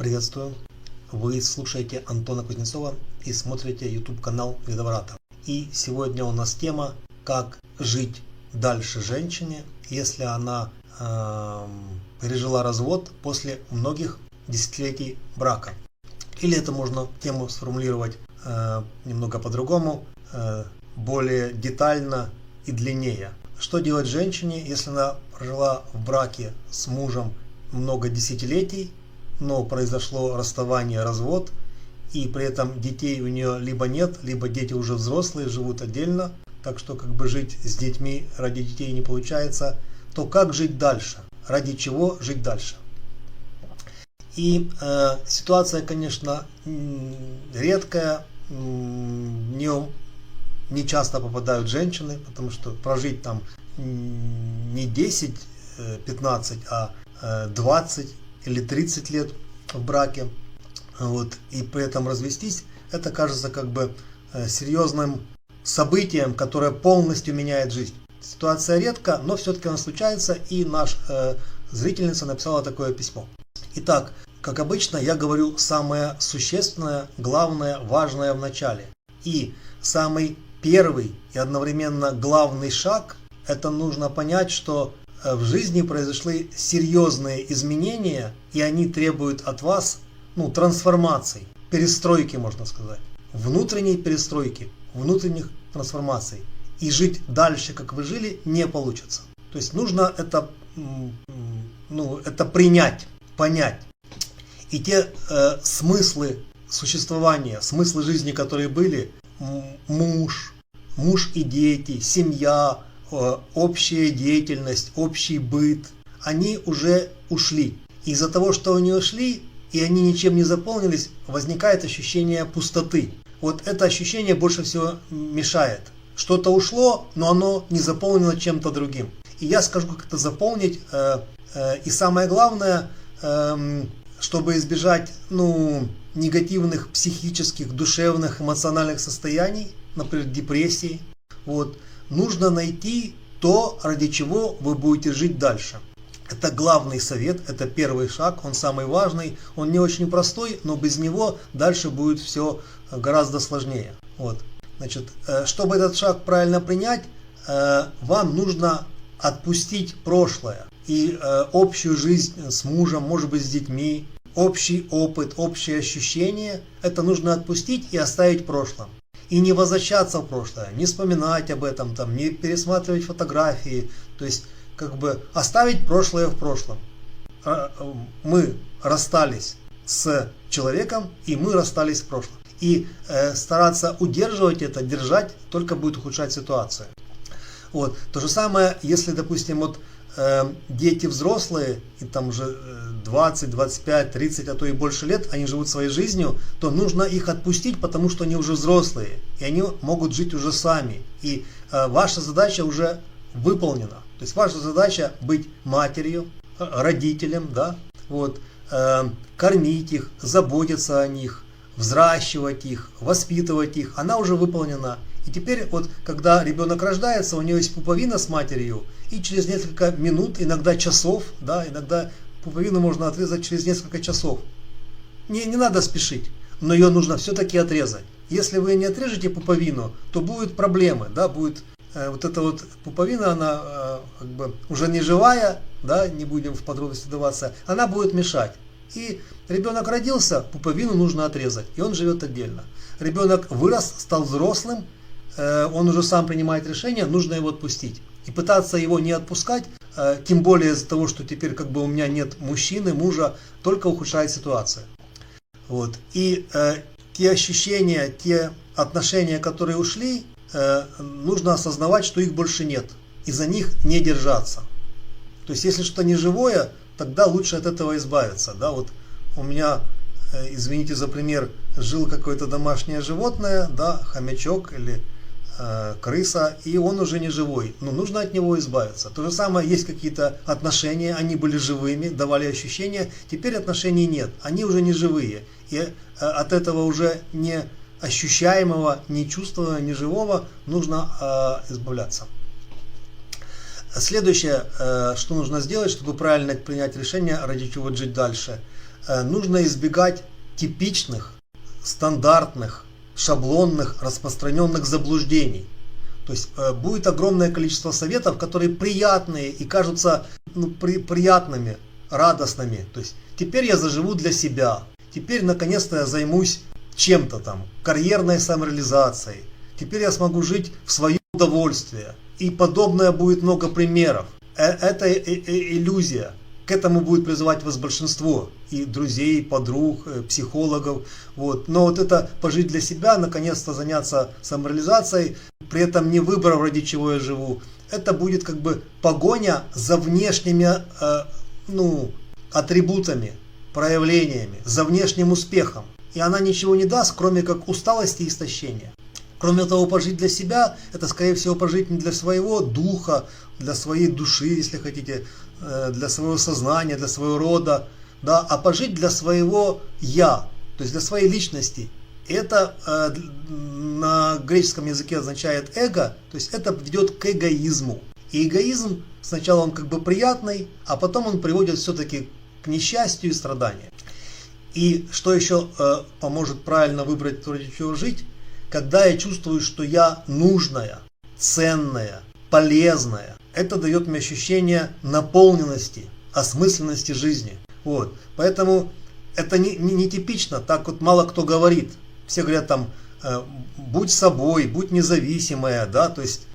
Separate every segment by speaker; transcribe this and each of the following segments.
Speaker 1: Приветствую! Вы слушаете Антона Кузнецова и смотрите YouTube канал Видоврата. И сегодня у нас тема «Как жить дальше женщине, если она пережила развод после многих десятилетий брака». Или это можно тему сформулировать немного по-другому, более детально и длиннее. Что делать женщине, если она прожила в браке с мужем много десятилетий, но произошло расставание, развод, и при этом детей у нее либо нет, либо дети уже взрослые, живут отдельно, так что жить с детьми ради детей не получается, то как жить дальше? Ради чего жить дальше? И ситуация, конечно, редкая, в нее не часто попадают женщины, потому что прожить там не 10-15, а 20 или 30 лет в браке, и при этом развестись, это кажется серьезным событием, которое полностью меняет жизнь. Ситуация редко, но все-таки она случается, и наша зрительница написала такое письмо. Итак, как обычно, я говорю самое существенное, главное, важное в начале. И самый первый и одновременно главный шаг, это нужно понять, что в жизни произошли серьезные изменения, и они требуют от вас трансформаций, перестройки, можно сказать, внутренней перестройки, внутренних трансформаций. И жить дальше, как вы жили, не получится. То есть нужно это принять, понять. И те смыслы существования, смыслы жизни, которые были, муж и дети, семья, общая деятельность, общий быт, они уже ушли. Из-за того, что они ушли, и они ничем не заполнились, возникает ощущение пустоты. Вот это ощущение больше всего мешает. Что-то ушло, но оно не заполнено чем-то другим. И я скажу, как это заполнить. И самое главное, чтобы избежать негативных психических, душевных, эмоциональных состояний, например, депрессии, нужно найти то, ради чего вы будете жить дальше. Это главный совет, это первый шаг, он самый важный, он не очень простой, но без него дальше будет все гораздо сложнее. Значит, чтобы этот шаг правильно принять, вам нужно отпустить прошлое и общую жизнь с мужем, может быть, с детьми, общий опыт, общие ощущения. Это нужно отпустить и оставить в прошлом. И не возвращаться в прошлое, не вспоминать об этом, не пересматривать фотографии. То есть, оставить прошлое в прошлом. Мы расстались с человеком, и мы расстались в прошлом. И стараться удерживать это, держать, только будет ухудшать ситуацию. То же самое, если, допустим, дети взрослые, и там уже 20, 25, 30, а то и больше лет, они живут своей жизнью, то нужно их отпустить, потому что они уже взрослые, и они могут жить уже сами. И ваша задача уже выполнена. То есть ваша задача быть матерью, родителем, кормить их, заботиться о них, взращивать их, воспитывать их, она уже выполнена. И теперь, когда ребенок рождается, у него есть пуповина с матерью, и через несколько минут, иногда часов, иногда пуповину можно отрезать через несколько часов. Не надо спешить, но ее нужно все-таки отрезать. Если вы не отрежете пуповину, то будут проблемы, будет эта пуповина, она уже не живая, не будем в подробности вдаваться, она будет мешать. И ребенок родился, пуповину нужно отрезать, и он живет отдельно. Ребенок вырос, стал взрослым, он уже сам принимает решение, нужно его отпустить. И пытаться его не отпускать, тем более из-за того, что теперь у меня нет мужчины, мужа, только ухудшает ситуацию. И те ощущения, те отношения, которые ушли, нужно осознавать, что их больше нет. И за них не держаться. То есть, если что-то не живое, тогда лучше от этого избавиться. У меня, извините за пример, жил какое-то домашнее животное, хомячок или крыса, и он уже не живой. Но нужно от него избавиться. То же самое, есть какие-то отношения, они были живыми, давали ощущения, теперь отношений нет, они уже не живые. И от этого уже не ощущаемого, не чувствованного, не живого нужно избавляться. Следующее, что нужно сделать, чтобы правильно принять решение, ради чего жить дальше. нужно избегать типичных, стандартных, шаблонных, распространенных заблуждений. То есть будет огромное количество советов, которые приятные и кажутся приятными, радостными. То есть теперь я заживу для себя, теперь наконец-то я займусь чем-то там, карьерной самореализацией, теперь я смогу жить в свое удовольствие. И подобное будет много примеров. Это иллюзия. К этому будет призывать вас большинство и друзей, подруг, психологов. Вот. Но вот это пожить для себя, наконец-то заняться самореализацией, при этом не выбрав, ради чего я живу, это будет как бы погоня за внешними атрибутами, проявлениями, за внешним успехом. И она ничего не даст, кроме как усталости и истощения. Кроме того, пожить для себя, это скорее всего пожить не для своего духа, для своей души, если хотите, для своего сознания, для своего рода, да, а пожить для своего «я», то есть для своей личности. И это на греческом языке означает «эго», то есть это ведет к эгоизму. И эгоизм, сначала он как бы приятный, а потом он приводит все-таки к несчастью и страданию. И что еще поможет правильно выбрать, ради чего жить? Когда я чувствую, что я нужная, ценная, полезная, это дает мне ощущение наполненности, осмысленности жизни. Вот. Поэтому это не типично, так вот мало кто говорит. Все говорят там, будь собой, будь независимая, да, то есть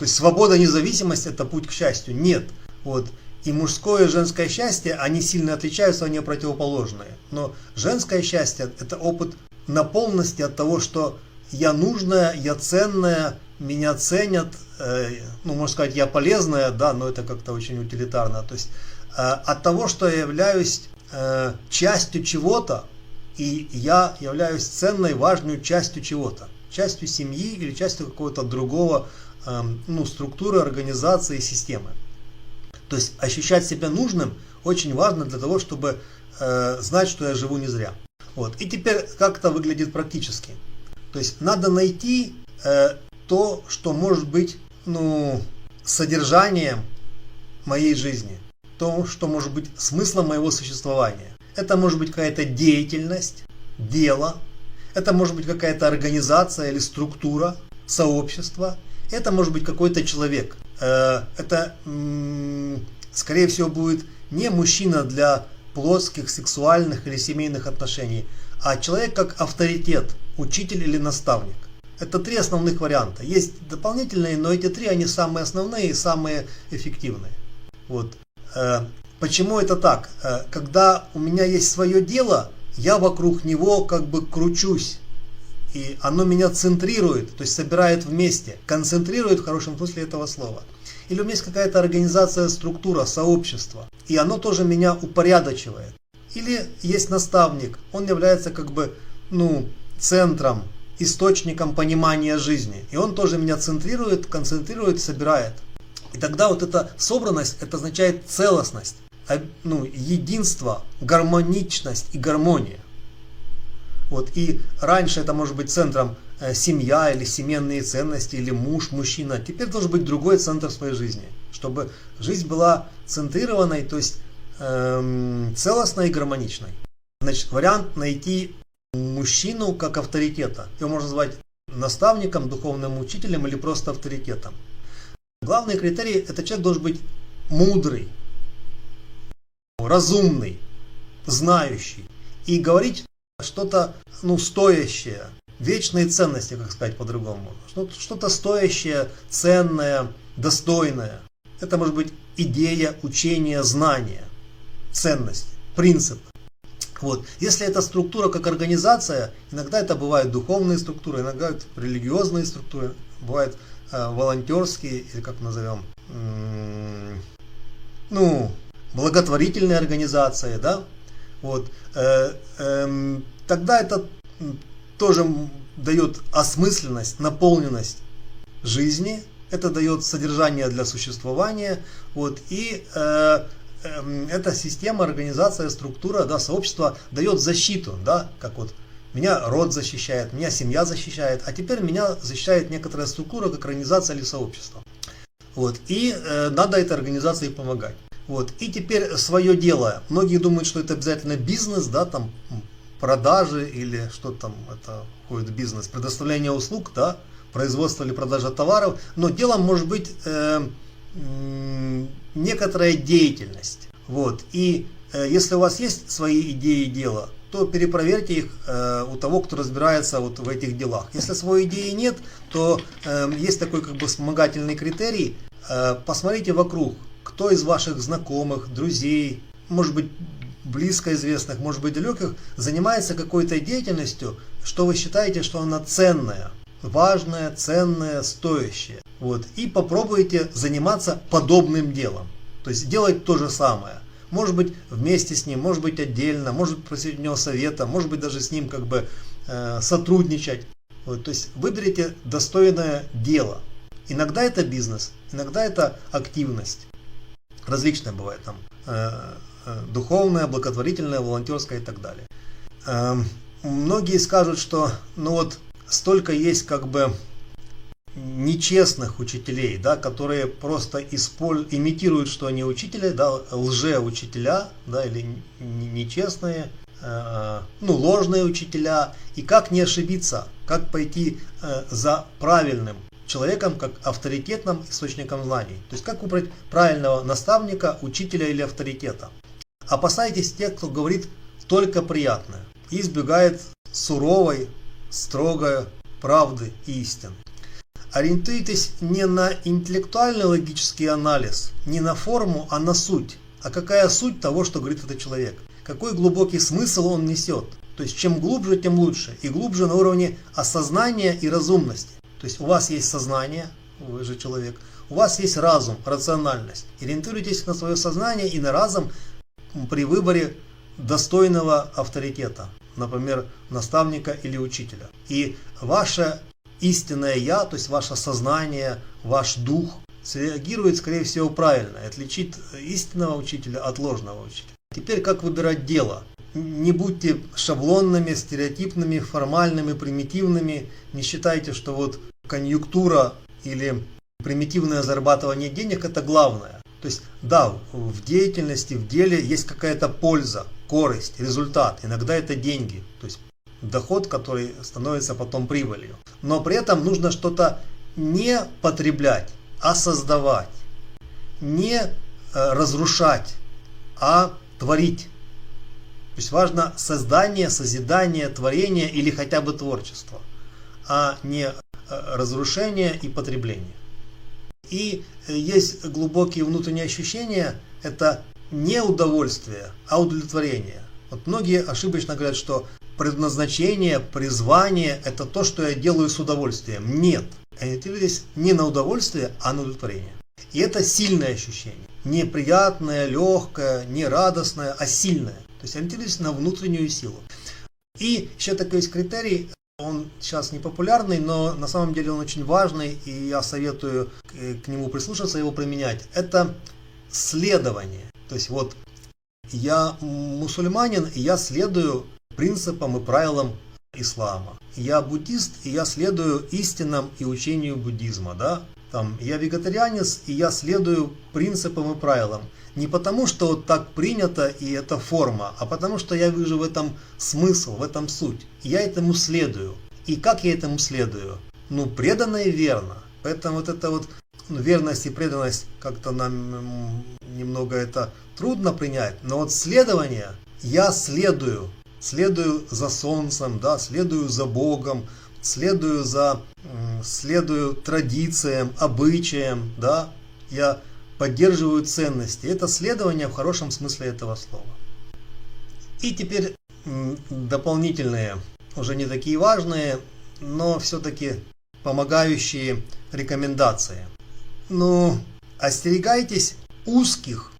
Speaker 1: свобода и независимость это путь к счастью. Нет. Вот. И мужское и женское счастье, они сильно отличаются, они противоположные. Но женское счастье это опыт наполненности от того, что я нужная, я ценная, меня ценят, можно сказать, я полезная, да, но это как-то очень утилитарно. То есть от того, что я являюсь частью чего-то, и я являюсь ценной, важной частью чего-то, частью семьи или частью какого-то другого структуры, организации, системы. То есть ощущать себя нужным очень важно для того, чтобы знать, что я живу не зря. Вот. И теперь как это выглядит практически. То есть надо найти то, что может быть содержанием моей жизни, то, что может быть смыслом моего существования. Это может быть какая-то деятельность, дело, это может быть какая-то организация или структура, сообщество, это может быть какой-то человек. Это, скорее всего, будет не мужчина для плотских, сексуальных или семейных отношений, а человек как авторитет, учитель или наставник. Это три основных варианта. Есть дополнительные, но эти три, они самые основные и самые эффективные. Вот. Почему это так? Когда у меня есть свое дело, я вокруг него как бы кручусь. И оно меня центрирует, то есть собирает вместе, концентрирует в хорошем смысле этого слова. Или у меня есть какая-то организация, структура, сообщество, и оно тоже меня упорядочивает. Или есть наставник, он является как бы центром, источником понимания жизни. И он тоже меня центрирует, концентрирует, собирает. И тогда вот эта собранность, это означает целостность, единство, гармоничность и гармония. Вот. И раньше это может быть центром семья или семейные ценности, или муж, мужчина. Теперь должен быть другой центр своей жизни, чтобы жизнь была центрированной, то есть целостной и гармоничной. Значит, вариант найти мужчину как авторитета. Его можно назвать наставником, духовным учителем или просто авторитетом. Главный критерий – это человек должен быть мудрый, разумный, знающий и говорить что-то стоящее, вечные ценности, как сказать по-другому, что-то стоящее, ценное, достойное. Это может быть идея, учение, знание, ценность, принцип. Вот. Если это структура как организация, иногда это бывают духовные структуры, иногда это религиозные структуры, бывают волонтерские, или как назовем, благотворительные организации, да, вот, тогда это тоже дает осмысленность, наполненность жизни, это дает содержание для существования, вот, и эта система, организация, структура, да, сообщество дает защиту, да, как вот меня род защищает, меня семья защищает, а теперь меня защищает некоторая структура, как организация или сообщество. Вот, и надо этой организации помогать. Вот. И теперь свое дело. Многие думают, что это обязательно бизнес, да, там продажи или что там это входит в бизнес, предоставление услуг, да, производство или продажа товаров. Но делом может быть некоторая деятельность. Вот. И если у вас есть свои идеи дела, то перепроверьте их у того, кто разбирается вот в этих делах. Если своей идеи нет, то есть такой как бы вспомогательный критерий. Посмотрите вокруг, кто из ваших знакомых, друзей, может быть близко известных, может быть далеких, занимается какой-то деятельностью, что вы считаете, что она ценная, важная, ценная, стоящая. Вот. И попробуйте заниматься подобным делом. То есть делать то же самое. Может быть вместе с ним, может быть отдельно, может просить у него совета, может быть даже с ним как бы сотрудничать. Вот, то есть выберите достойное дело. Иногда это бизнес, иногда это активность. Различная бывает там духовная, благотворительная, волонтерская и так далее. Многие скажут, что ну вот столько есть как бы нечестных учителей, да, которые просто имитируют, что они учителя, да, лжеучителя, да, или нечестные, ложные учителя. И как не ошибиться, как пойти за правильным человеком, как авторитетным источником знаний. То есть как выбрать правильного наставника, учителя или авторитета. Опасайтесь тех, кто говорит только приятное и избегает суровой, строгой правды и истин. Ориентуйтесь не на интеллектуальный логический анализ, не на форму, а на суть. А какая суть того, что говорит этот человек? Какой глубокий смысл он несет? То есть чем глубже, тем лучше. И глубже на уровне осознания и разумности. То есть у вас есть сознание, вы же человек, у вас есть разум, рациональность. Ориентируйтесь на свое сознание и на разум при выборе достойного авторитета, например, наставника или учителя. И ваше истинное «я», то есть ваше сознание, ваш дух, среагирует, скорее всего, правильно, и отличит истинного учителя от ложного учителя. Теперь как выбирать дело? Не будьте шаблонными, стереотипными, формальными, примитивными. Не считайте, что вот конъюнктура или примитивное зарабатывание денег – это главное. То есть, да, в деятельности, в деле есть какая-то польза, корость, результат. Иногда это деньги, то есть доход, который становится потом прибылью. Но при этом нужно что-то не потреблять, а создавать. Не разрушать, а творить. То есть важно создание, созидание, творение или хотя бы творчество, а не разрушение и потребление. И есть глубокие внутренние ощущения, это не удовольствие, а удовлетворение. Вот многие ошибочно говорят, что предназначение, призвание – это то, что я делаю с удовольствием. Нет, ориентируйтесь не на удовольствие, а на удовлетворение. И это сильное ощущение. Не приятное, легкое, не радостное, а сильное. То есть ориентируйтесь на внутреннюю силу. И еще такой есть критерий, он сейчас не популярный, но на самом деле он очень важный, и я советую к нему прислушаться, его применять. Это следование. То есть вот я мусульманин, и я следую принципам и правилам ислама. Я буддист, и я следую истинам и учению буддизма. Да? Я вегетарианец, и я следую принципам и правилам. Не потому, что вот так принято и это форма, а потому, что я вижу в этом смысл, в этом суть. И я этому следую. И как я этому следую? Преданно и верно. Поэтому вот эта вот верность и преданность, как-то нам немного это трудно принять. Но вот следование, я следую за солнцем, да, следую за Богом, следую традициям, обычаям, да, я поддерживаю ценности. Это следование в хорошем смысле этого слова. И теперь дополнительные, уже не такие важные, но все-таки помогающие рекомендации. Остерегайтесь узких,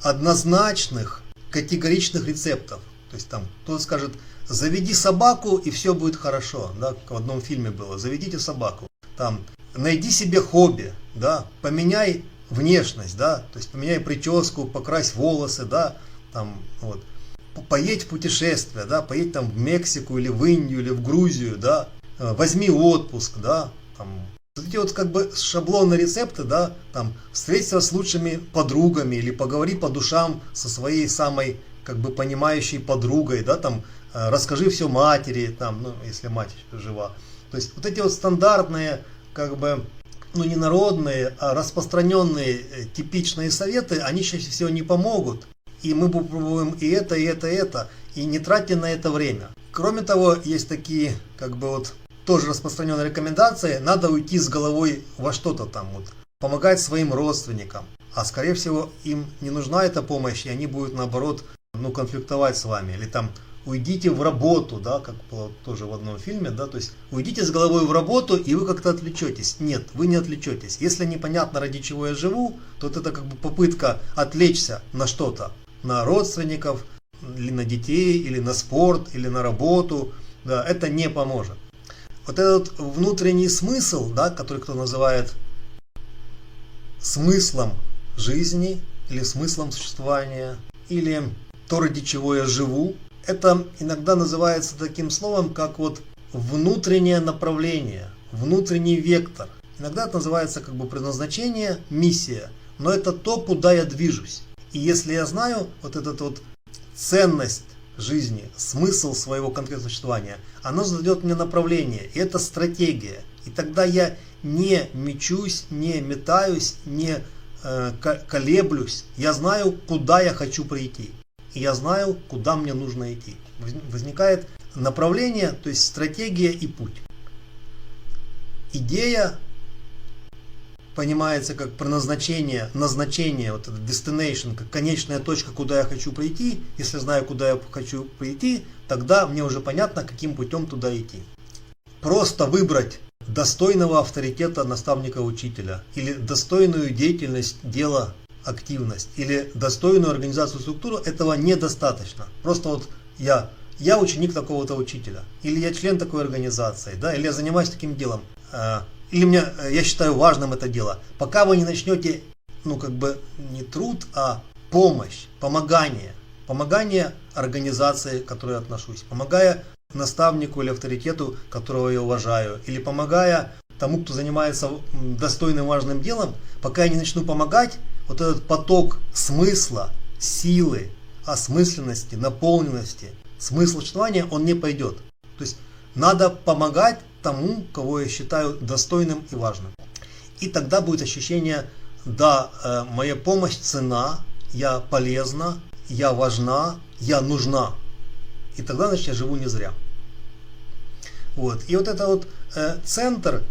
Speaker 1: однозначных, категоричных рецептов. То есть кто-то скажет: заведи собаку и все будет хорошо. Да, в одном фильме было: заведите собаку. Найди себе хобби, да, поменяй внешность, да, то есть поменяй прическу, покрась волосы, да, поедь в путешествие, да, поедь в Мексику или в Индию или в Грузию, да, возьми отпуск, да, Вот эти вот как бы шаблонные рецепты, да, там, встретиться с лучшими подругами или поговори по душам со своей самой, как бы, понимающей подругой, да, там, расскажи все матери, там, ну, если мать жива. То есть вот эти вот стандартные, как бы, ну, не народные, а распространенные типичные советы, они чаще всего не помогут. И мы попробуем и это, и это, и это, и не тратьте на это время. Кроме того, есть такие, как бы, вот, тоже распространенные рекомендации, надо уйти с головой во что-то там, вот, помогать своим родственникам. А скорее всего им не нужна эта помощь, и они будут наоборот, ну, конфликтовать с вами. Или там уйдите в работу, да, как было тоже в одном фильме, да, то есть уйдите с головой в работу, и вы как-то отвлечетесь. Нет, вы не отвлечетесь. Если непонятно, ради чего я живу, то вот это как бы попытка отвлечься на что-то, на родственников, или на детей, или на спорт, или на работу, да, это не поможет. Вот этот внутренний смысл, да, который кто называет смыслом жизни или смыслом существования, или то, ради чего я живу, это иногда называется таким словом, как вот внутреннее направление, внутренний вектор. Иногда это называется как бы предназначение, миссия, но это то, куда я движусь. И если я знаю вот эту вот ценность жизни, смысл своего конкретного существования, оно задает мне направление, и это стратегия. И тогда я не мечусь, не метаюсь, не колеблюсь. Я знаю, куда я хочу прийти. И я знаю, куда мне нужно идти. Возникает направление, то есть стратегия и путь. Идея понимается как предназначение, назначение, вот это destination, как конечная точка, куда я хочу прийти. Если знаю, куда я хочу прийти, тогда мне уже понятно, каким путем туда идти. Просто выбрать достойного авторитета наставника-учителя, или достойную деятельность, дело, активность, или достойную организацию, структуру, этого недостаточно. Просто вот я ученик такого-то учителя, или я член такой организации, да, или я занимаюсь таким делом. Или я считаю важным это дело. Пока вы не начнете, ну, как бы не труд, а помощь, помогание организации, к которой я отношусь, помогая наставнику или авторитету, которого я уважаю, или помогая тому, кто занимается достойным важным делом, пока я не начну помогать, вот этот поток смысла, силы, осмысленности, наполненности, смысла существования, он не пойдет. То есть надо помогать тому, кого я считаю достойным и важным. И тогда будет ощущение, да, моя помощь ценна, я полезна, я важна, я нужна. И тогда, значит, я живу не зря. Вот. И вот это вот центр,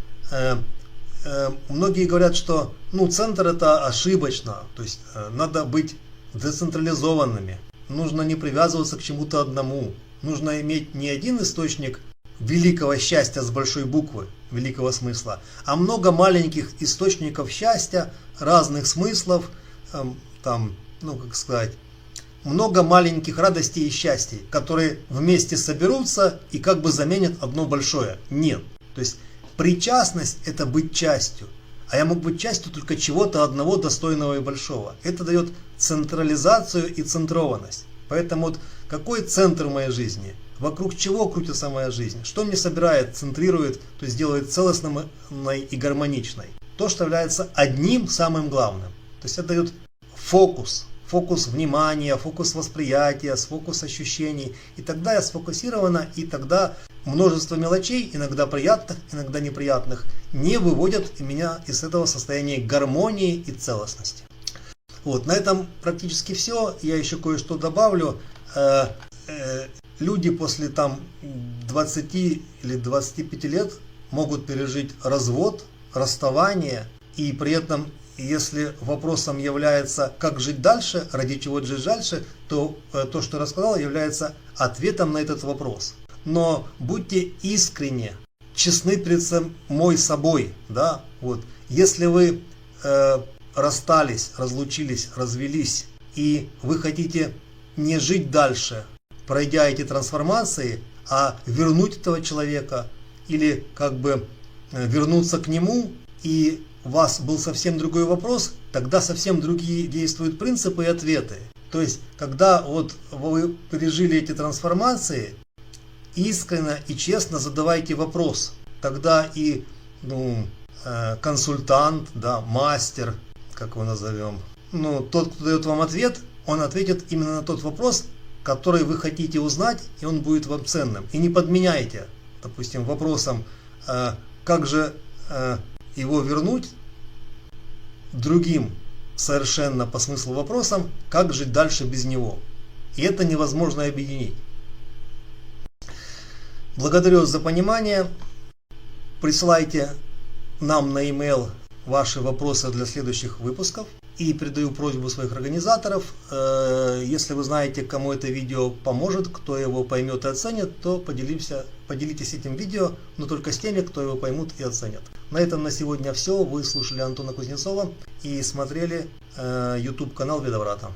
Speaker 1: многие говорят, что центр это ошибочно, то есть надо быть децентрализованными, нужно не привязываться к чему-то одному, нужно иметь не один источник великого счастья с большой буквы, великого смысла, а много маленьких источников счастья, разных смыслов, много маленьких радостей и счастий, которые вместе соберутся и как бы заменят одно большое. Нет. То есть причастность это быть частью. А я мог быть частью только чего-то одного достойного и большого. Это дает централизацию и центрованность. Поэтому вот какой центр в моей жизни? Вокруг чего крутится моя жизнь? Что мне собирает, центрирует, то есть делает целостной и гармоничной? То, что является одним самым главным. То есть это дает фокус внимания, фокус восприятия, фокус ощущений. И тогда я сфокусирована, и тогда множество мелочей, иногда приятных, иногда неприятных, не выводят меня из этого состояния гармонии и целостности. Вот, на этом практически все. Я еще кое-что добавлю. Люди после 20 или 25 лет могут пережить развод, расставание, и при этом, если вопросом является, как жить дальше, ради чего жить дальше, то то, что я рассказал, является ответом на этот вопрос. Но будьте искренне, честны перед самой собой. Да? Вот. Если вы расстались, разлучились, развелись, и вы хотите не жить дальше, пройдя эти трансформации, а вернуть этого человека, или как бы вернуться к нему, и у вас был совсем другой вопрос, тогда совсем другие действуют принципы и ответы. То есть, когда вот вы пережили эти трансформации, искренне и честно задавайте вопрос. Тогда и консультант, да, мастер, как его назовем. Ну, тот, кто дает вам ответ, он ответит именно на тот вопрос, который вы хотите узнать, и он будет вам ценным. И не подменяйте, допустим, вопросом, как же его вернуть, другим совершенно по смыслу вопросом, как жить дальше без него. И это невозможно объединить. Благодарю вас за понимание. Присылайте нам на e-mail ваши вопросы для следующих выпусков. И передаю просьбу своих организаторов, если вы знаете, кому это видео поможет, кто его поймет и оценит, то поделитесь этим видео, но только с теми, кто его поймут и оценят. На этом на сегодня все. Вы слушали Антона Кузнецова и смотрели YouTube канал Ведоврата.